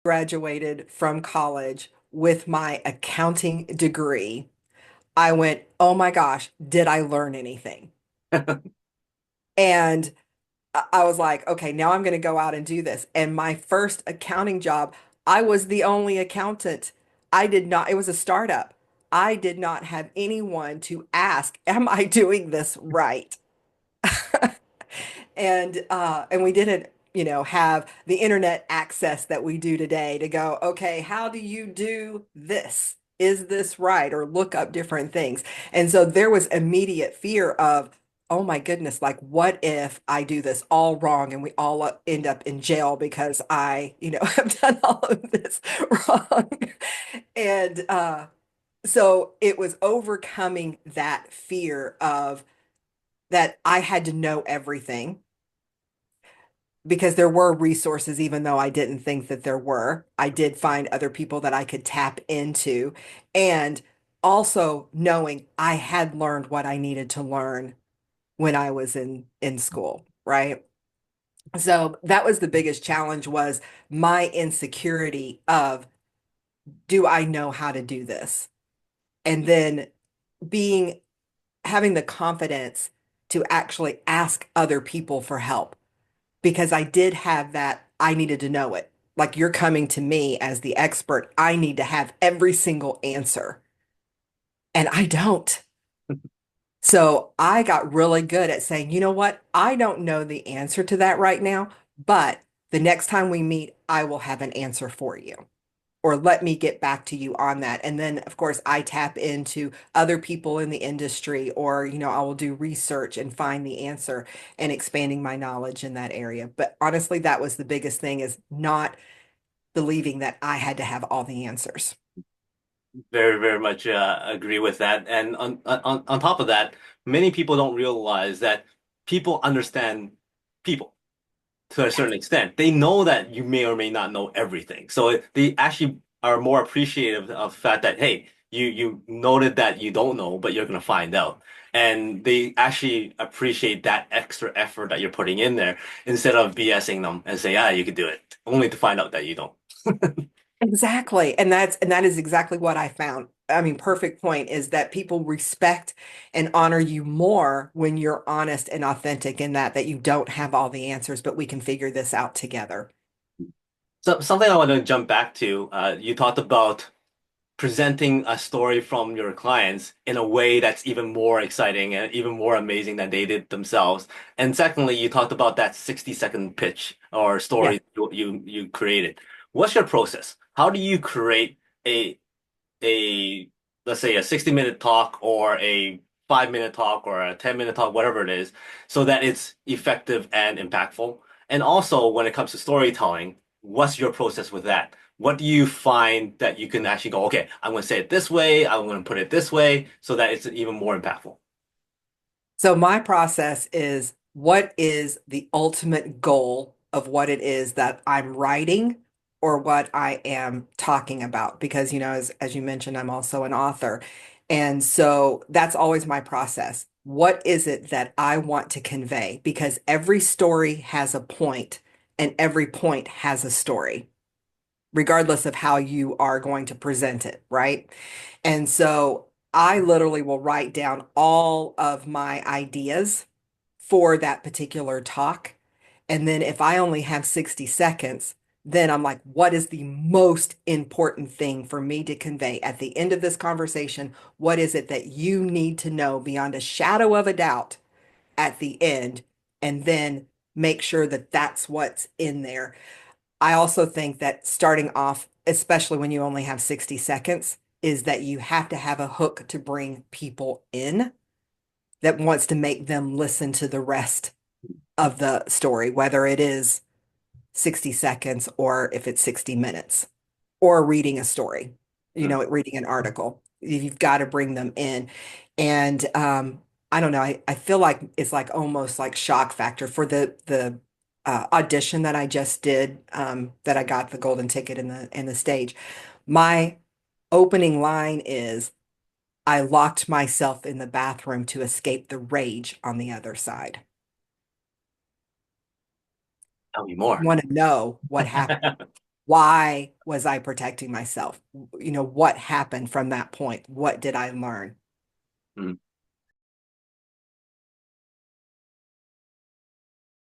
Graduated from college with my accounting degree, I went, oh my gosh, did I learn anything? And I was like, okay, now I'm going to go out and do this. And my first accounting job, I was the only accountant. I did not, it was a startup. I did not have anyone to ask, am I doing this right? And we didn't, have the internet access that we do today to go, okay, how do you do this? Is this right? Or look up different things. And so there was immediate fear of, oh my goodness, like what if I do this all wrong and we all end up in jail because I, have done all of this wrong. And so it was overcoming that fear of that I had to know everything because there were resources, even though I didn't think that there were. I did find other people that I could tap into. And also knowing I had learned what I needed to learn when I was in school, right? So that was the biggest challenge was my insecurity of, do I know how to do this? And then being having the confidence to actually ask other people for help because I did have that, I needed to know it. Like you're coming to me as the expert. I need to have every single answer, and I don't. So I got really good at saying, you know what? I don't know the answer to that right now, but the next time we meet, I will have an answer for you. Or let me get back to you on that. And then, of course, I tap into other people in the industry, or, I will do research and find the answer and expanding my knowledge in that area. But honestly, that was the biggest thing is not believing that I had to have all the answers. Very, very much agree with that. And on top of that, many people don't realize that people understand people to a certain extent. They know that you may or may not know everything. So they actually are more appreciative of the fact that, hey, you noted that you don't know, but you're going to find out. And they actually appreciate that extra effort that you're putting in there instead of BSing them and say, ah, you could do it, only to find out that you don't. Exactly. And that is exactly what I found. I mean, perfect point is that people respect and honor you more when you're honest and authentic in that you don't have all the answers, but we can figure this out together. So something I want to jump back to, you talked about presenting a story from your clients in a way that's even more exciting and even more amazing than they did themselves. And secondly, you talked about that 60-second pitch or Yeah. story you created. What's your process? How do you create a let's say a 60-minute talk or a 5-minute talk or a 10-minute talk, whatever it is, so that it's effective and impactful? And also, when it comes to storytelling, what's your process with that? What do you find that you can actually go, okay, I'm going to say it this way, I'm going to put it this way, so that it's even more impactful? So my process is what is the ultimate goal of what it is that I'm writing or what I am talking about? Because, as you mentioned, I'm also an author. And so that's always my process. What is it that I want to convey? Because every story has a point and every point has a story, regardless of how you are going to present it, right? And so I literally will write down all of my ideas for that particular talk. And then if I only have 60 seconds, then I'm like, what is the most important thing for me to convey at the end of this conversation? What is it that you need to know beyond a shadow of a doubt at the end? And then make sure that that's what's in there. I also think that starting off, especially when you only have 60 seconds, is that you have to have a hook to bring people in that wants to make them listen to the rest of the story, whether it is 60 seconds or if it's 60 minutes or reading a story, reading an article. You've got to bring them in. And I don't know, I feel like it's like almost like shock factor for the audition that I just did, that I got the golden ticket in the stage. My opening line is, I locked myself in the bathroom to escape the rage on the other side. Tell me more. Want to know what happened. why was I protecting myself? What happened from that point? What did I learn? Mm.